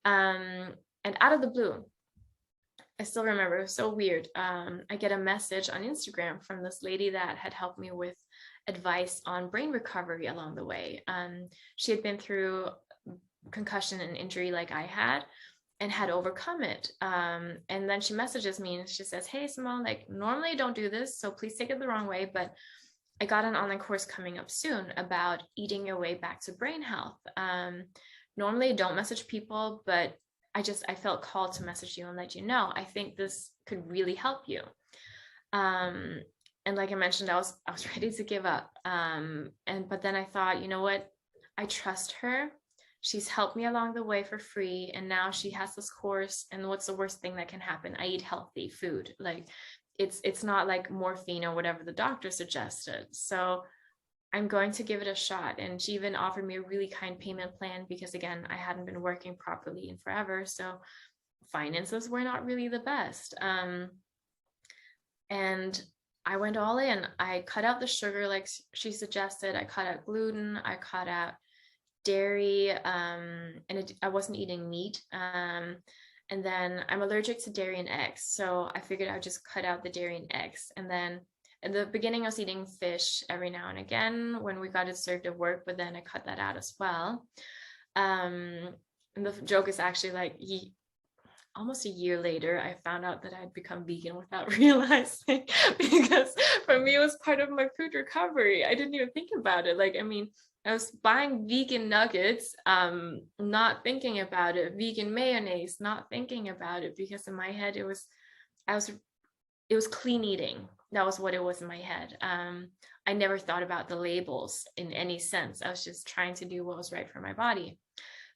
And out of the blue, I still remember, it was so weird. I get a message on Instagram from this lady that had helped me with advice on brain recovery along the way. She had been through concussion and injury like I had, and had overcome it. And then she messages me and she says, hey, Simone, like normally I don't do this, so please take it the wrong way, but I got an online course coming up soon about eating your way back to brain health. Normally I don't message people, but I felt called to message you and let you know, I think this could really help you. And like I mentioned, I was ready to give up. But then I thought, you know what? I trust her. She's helped me along the way for free. And now she has this course. And what's the worst thing that can happen? I eat healthy food. Like it's not like morphine or whatever the doctor suggested. So I'm going to give it a shot. And she even offered me a really kind payment plan because, again, I hadn't been working properly in forever. So finances were not really the best. And I went all in. I cut out the sugar like she suggested. I cut out gluten. I cut out dairy. I wasn't eating meat. And then I'm allergic to dairy and eggs. So I figured I'd just cut out the dairy and eggs. And then in the beginning, I was eating fish every now and again when we got it served at work, but then I cut that out as well. And the joke is actually like, almost a year later, I found out that I'd become vegan without realizing, because for me, it was part of my food recovery. I didn't even think about it. Like, I mean, I was buying vegan nuggets, not thinking about it, vegan mayonnaise, not thinking about it, because in my head, it was clean eating. That was what it was in my head. I never thought about the labels in any sense. I was just trying to do what was right for my body.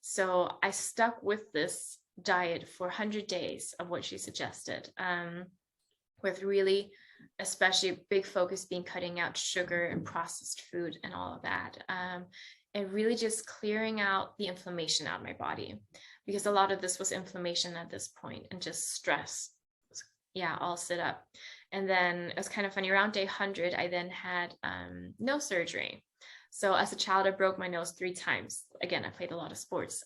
So I stuck with this diet for 100 days of what she suggested, with really, especially big focus being cutting out sugar and processed food and all of that, and really just clearing out the inflammation out of my body, because a lot of this was inflammation at this point and just stress. Yeah, all sit up. And then it was kind of funny, around day 100, I then had nose surgery. So as a child, I broke my nose 3 times. Again, I played a lot of sports.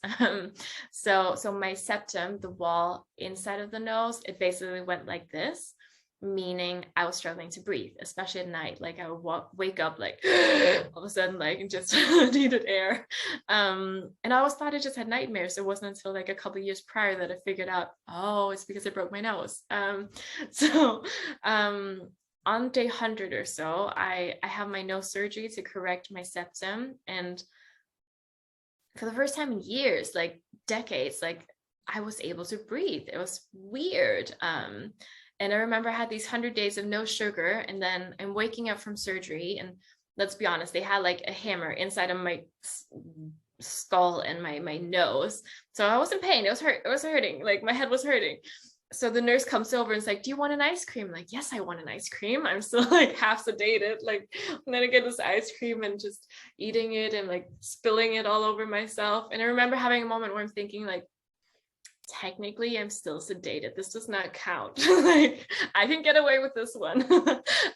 So my septum, the wall inside of the nose, it basically went like this, meaning I was struggling to breathe, especially at night. Like I would wake up like all of a sudden, like just needed air. And I always thought I just had nightmares. It wasn't until like a couple of years prior that I figured out, oh, it's because I broke my nose. On day 100 or so, I have my nose surgery to correct my septum. And for the first time in years, like decades, like I was able to breathe. It was weird. And I remember I had these 100 days of no sugar, and then I'm waking up from surgery, and let's be honest, they had like a hammer inside of my skull and my nose. So I was in pain. It was hurting. Like my head was hurting. So the nurse comes over and is like, do you want an ice cream? I'm like, yes, I want an ice cream. I'm still like half sedated. Like, and then I get this ice cream and just eating it and like spilling it all over myself. And I remember having a moment where I'm thinking like, technically I'm still sedated. This does not count. Like I can get away with this one.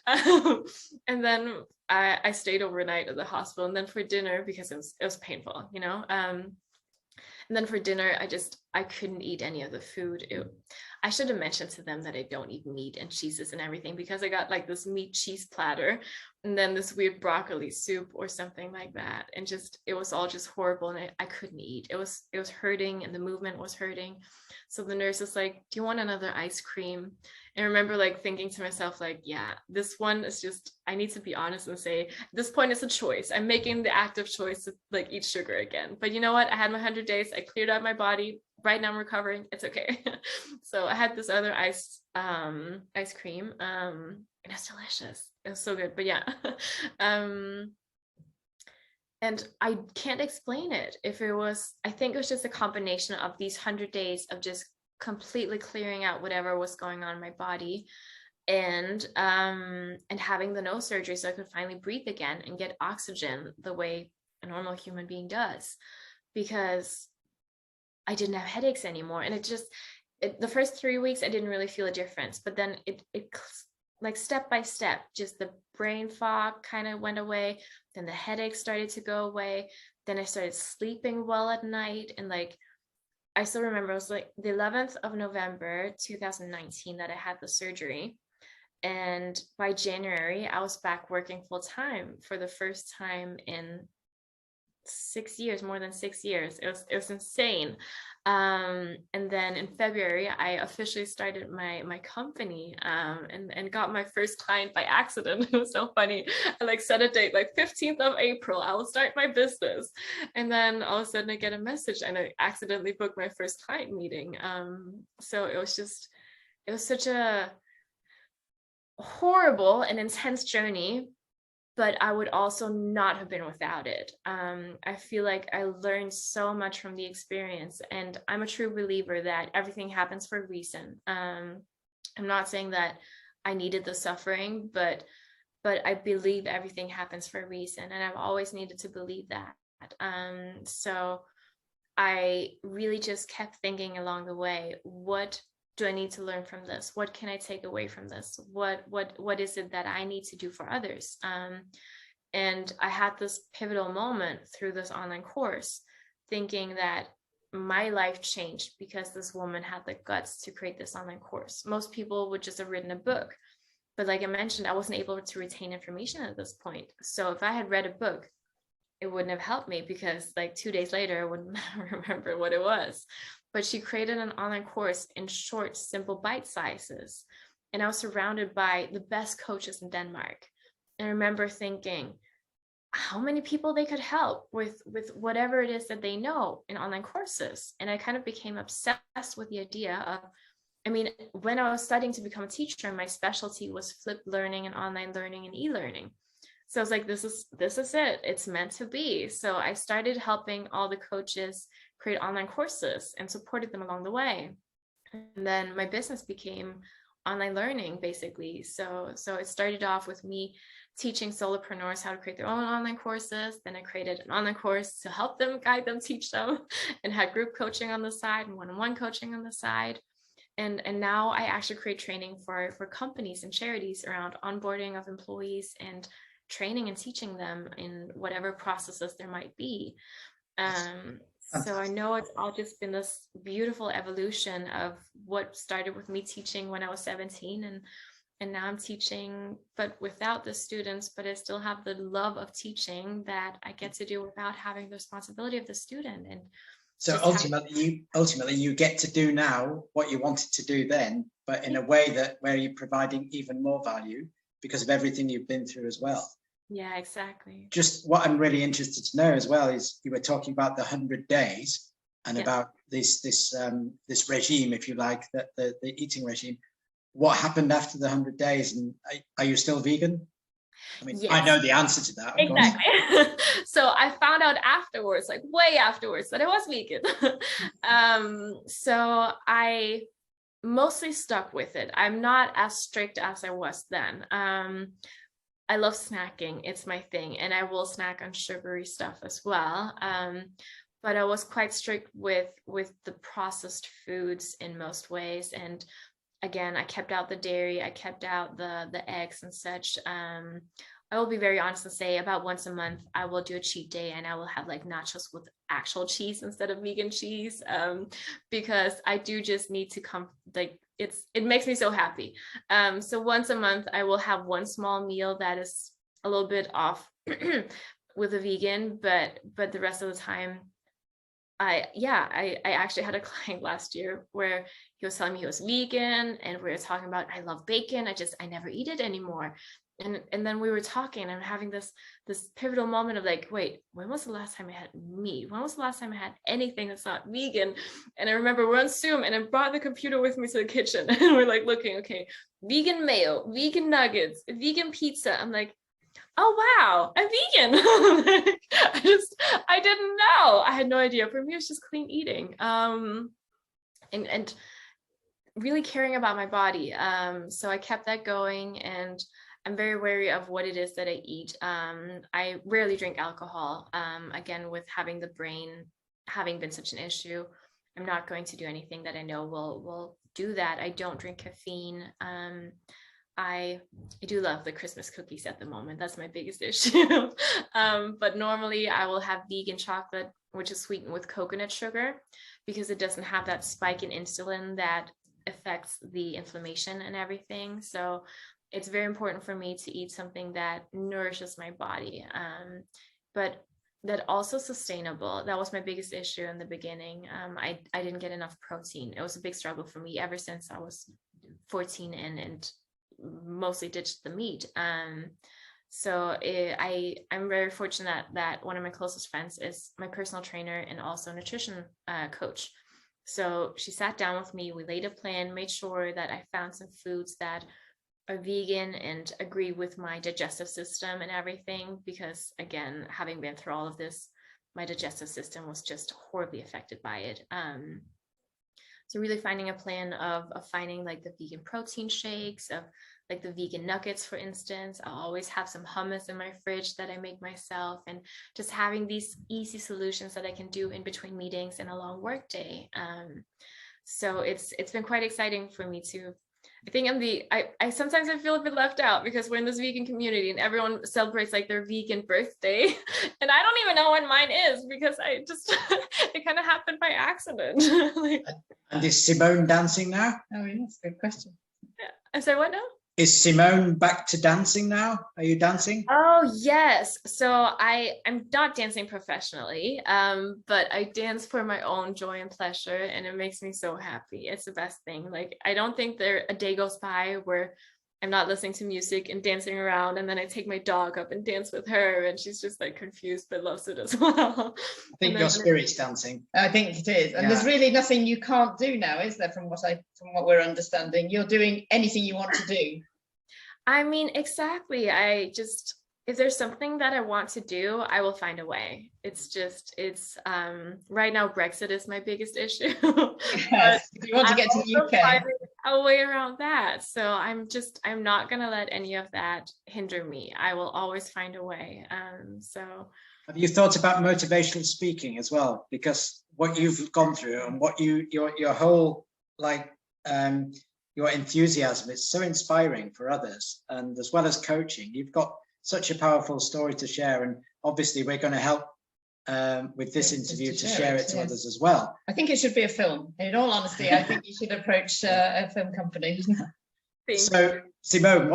And then I stayed overnight at the hospital, and then for dinner, because it was painful, you know. And then for dinner, I couldn't eat any of the food. I should have mentioned to them that I don't eat meat and cheeses and everything, because I got like this meat cheese platter and then this weird broccoli soup or something like that. And just, it was all just horrible. And I couldn't eat. It was hurting, and the movement was hurting. So the nurse is like, do you want another ice cream? And I remember like thinking to myself, like, yeah, this one is just, I need to be honest and say, at this point it's a choice. I'm making the active choice to like eat sugar again. But you know what? I had my 100 days. I cleared out my body. Right now I'm recovering. It's okay. So I had this other ice cream, and it's delicious. It was so good. But yeah. And I can't explain it. I think it was just a combination of these 100 days of just completely clearing out whatever was going on in my body, and having the nose surgery so I could finally breathe again and get oxygen the way a normal human being does, because I didn't have headaches anymore. And the first 3 weeks I didn't really feel a difference, but then it like step by step, just the brain fog kind of went away. Then the headache started to go away. Then I started sleeping well at night. And like, I still remember it was like the 11th of November, 2019 that I had the surgery. And by January, I was back working full time for the first time in 6 years, more than 6 years. It was insane. And then in February, I officially started my company, and got my first client by accident. It was so funny. I like set a date, like 15th of April, I will start my business. And then all of a sudden I get a message and I accidentally booked my first client meeting. So it was such a horrible and intense journey, but I would also not have been without it. I feel like I learned so much from the experience, and I'm a true believer that everything happens for a reason. I'm not saying that I needed the suffering, but I believe everything happens for a reason, and I've always needed to believe that. So I really just kept thinking along the way, what do I need to learn from this? What can I take away from this? What is it that I need to do for others? And I had this pivotal moment through this online course, thinking that my life changed because this woman had the guts to create this online course. Most people would just have written a book, but like I mentioned, I wasn't able to retain information at this point. So if I had read a book, it wouldn't have helped me, because like 2 days later, I wouldn't remember what it was. But she created an online course in short, simple bite sizes. And I was surrounded by the best coaches in Denmark. And I remember thinking how many people they could help with whatever it is that they know in online courses. And I kind of became obsessed with the idea of, I mean, when I was studying to become a teacher, my specialty was flipped learning and online learning and e-learning. So I was like, this is it. It's meant to be. So I started helping all the coaches create online courses and supported them along the way. And then my business became online learning, basically. So it started off with me teaching solopreneurs how to create their own online courses. Then I created an online course to help them, guide them, teach them, and had group coaching on the side and one-on-one coaching on the side. And now I actually create training for companies and charities around onboarding of employees and training and teaching them in whatever processes there might be. So I know it's all just been this beautiful evolution of what started with me teaching when I was 17, and now I'm teaching, but without the students, but I still have the love of teaching that I get to do without having the responsibility of the student. And so ultimately you get to do now what you wanted to do then, but in a way where you're providing even more value because of everything you've been through as well. Yeah, exactly. Just what I'm really interested to know as well is you were talking about the 100 days and about this regime, if you like, the eating regime. What happened after the 100 days, and are you still vegan? I mean, yes. I know the answer to that. Exactly. So I found out afterwards, like way afterwards, that I was vegan. So I mostly stuck with it. I'm not as strict as I was then. I love snacking. It's my thing. And I will snack on sugary stuff as well. But I was quite strict with the processed foods in most ways. And again, I kept out the dairy. I kept out the eggs and such. I will be very honest and say about once a month, I will do a cheat day and I will have like nachos with actual cheese instead of vegan cheese, because I do just need to come, like, it makes me so happy. So once a month, I will have one small meal that is a little bit off with a vegan, but the rest of the time, I actually had a client last year where he was telling me he was vegan, and we were talking about, I love bacon. I never eat it anymore. And then we were talking, and I'm having this pivotal moment of like, wait, when was the last time I had meat? When was the last time I had anything that's not vegan? And I remember we're on Zoom, and I brought the computer with me to the kitchen, and we're like looking, okay, vegan mayo, vegan nuggets, vegan pizza. I'm like, oh wow, I'm vegan. I didn't know. I had no idea. For me, it's just clean eating. And really caring about my body. So I kept that going, and I'm very wary of what it is that I eat. I rarely drink alcohol. Again, with having the brain having been such an issue, I'm not going to do anything that I know will do that. I don't drink caffeine. I do love the Christmas cookies at the moment. That's my biggest issue. But normally I will have vegan chocolate, which is sweetened with coconut sugar, because it doesn't have that spike in insulin that affects the inflammation and everything. So it's very important for me to eat something that nourishes my body. But that also sustainable. That was my biggest issue in the beginning. I didn't get enough protein. It was a big struggle for me ever since I was 14 and mostly ditched the meat. So I'm very fortunate that one of my closest friends is my personal trainer and also nutrition coach. So she sat down with me, we laid a plan, made sure that I found some foods that are vegan and agree with my digestive system and everything, because again, having been through all of this, my digestive system was just horribly affected by it. So really finding a plan of finding like the vegan protein shakes, of like the vegan nuggets, for instance. I'll always have some hummus in my fridge that I make myself, and just having these easy solutions that I can do in between meetings and a long work day. So it's been quite exciting for me to, I think I sometimes I feel a bit left out because we're in this vegan community and everyone celebrates like their vegan birthday. And I don't even know when mine is because I just, it kind of happened by accident. Like, and is Simone dancing now? Oh, yes, good question. yeah. I said, what now? Is Simone back to dancing now? Are you dancing? Oh, yes. So I'm not dancing professionally, but I dance for my own joy and pleasure, and it makes me so happy. It's the best thing. Like, I don't think a day goes by where I'm not listening to music and dancing around, and then I take my dog up and dance with her, and she's just like confused but loves it as well. I think your spirit's dancing. I think it is, and there's really nothing you can't do now, is there? From what we're understanding, you're doing anything you want to do. I mean, exactly. If there's something that I want to do, I will find a way. It's right now, Brexit is my biggest issue. Yes, if you want to get to the UK. A way around that. So I'm not going to let any of that hinder me. I will always find a way. So have you thought about motivational speaking as well? Because what you've gone through and what your whole your enthusiasm is so inspiring for others, and as well as coaching, you've got such a powerful story to share, and obviously we're going to help with this interview to share it to others as well. I think it should be a film. In all honesty, I think you should approach a film company. So Simone,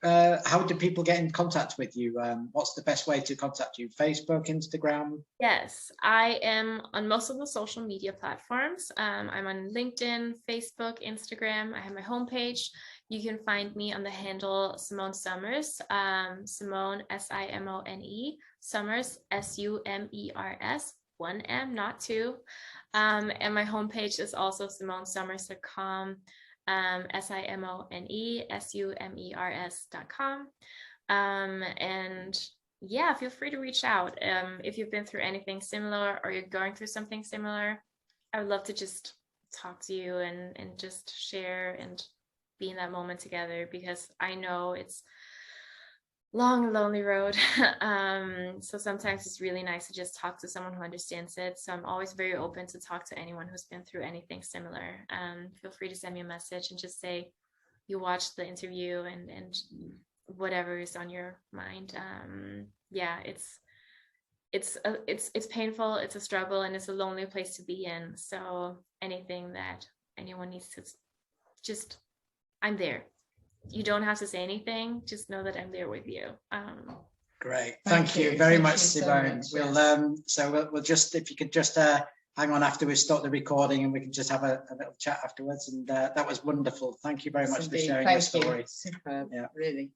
how do people get in contact with you? What's the best way to contact you? Facebook, Instagram? Yes, I am on most of the social media platforms. I'm on LinkedIn, Facebook, Instagram. I have my homepage. You can find me on the handle Simone Summers, Simone, Simone, Summers, Sumers, 1 M, not 2. And my homepage is also simonesummers.com. SimoneSumers.com. And yeah, feel free to reach out if you've been through anything similar or you're going through something similar. I would love to just talk to you and just share and be in that moment together, because I know it's long, lonely road. So sometimes it's really nice to just talk to someone who understands it. So I'm always very open to talk to anyone who's been through anything similar. Feel free to send me a message and just say you watched the interview and whatever is on your mind. Yeah, it's painful, it's a struggle, and it's a lonely place to be in. So anything that anyone needs to just, I'm there. You don't have to say anything, just know that I'm there with you. Great, thank you very much, Simone. We'll just, if you could just hang on after we stop the recording, and we can just have a little chat afterwards. And that was wonderful. Thank you very much for sharing your story. Superb, yeah, really.